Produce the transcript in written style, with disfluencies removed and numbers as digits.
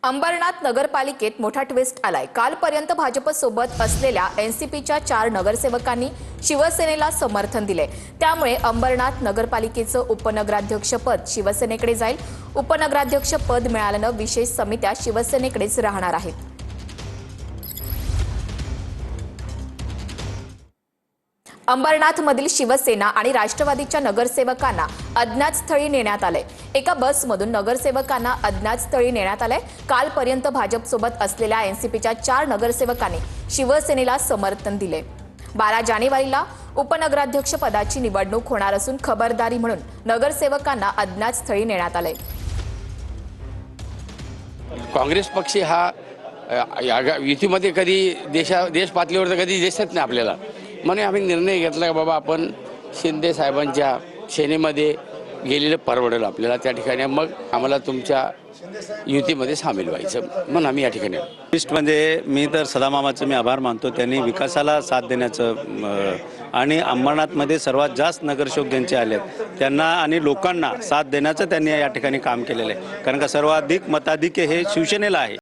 अंबरनाथ नगरपालिकेत मोठा ट्विस्ट आलाय। कालपर्यंत भाजपसोबत असलेल्या एनसीपीच्या 4 नगरसेवकांनी शिवसेनेला समर्थन दिले। त्यामुळे अंबरनाथ नगरपालिकेचं उपनगराध्यक्षपद शिवसेनेकडे जाईल। उपनगराध्यक्षपद मिळाल्यानं विशेष समित्या शिवसेनेकडेच राहणार आहेत। अंबरनाथमधील शिवसेना आणि राष्ट्रवादीच्या नगरसेवकांना अज्ञात स्थळी नेण्यात आले। एका बसमधून नगरसेवकांना अज्ञात स्थळी नेण्यात आले। कालपर्यंत भाजपसोबत असलेल्या एनसीपीच्या 4 नगरसेवकांनी शिवसेनेला समर्थन दिले। 12 जानेवारीला उपनगराध्यक्ष पदाची निवडणूक होणार असून खबरदारी म्हणून नगरसेवकांना अज्ञात स्थळी नेण्यात आले। काँग्रेस पक्ष हा युतीमध्ये कधी देश पातळीवर तर कधी दिसत नाही आपल्याला, म्हणून आम्ही निर्णय घेतला की बाबा आपण शिंदे साहेबांच्या सेनेमध्ये गेलेलं परवडेल आपल्याला। त्या ठिकाणी मग आम्हाला तुमच्या युतीमध्ये सामील व्हायचं म्हणून आम्ही या ठिकाणी लिस्ट म्हणजे मी तर सदामामाचं मी आभार मानतो। त्यांनी विकासाला साथ देण्याचं आणि अंबरनाथमध्ये सर्वात जास्त नगरसेवक ज्यांचे आलेत त्यांना आणि लोकांना साथ देण्याचं त्यांनी या ठिकाणी काम केलेलं आहे। कारण का सर्वाधिक मताधिक्य हे शिवसेनेला आहे।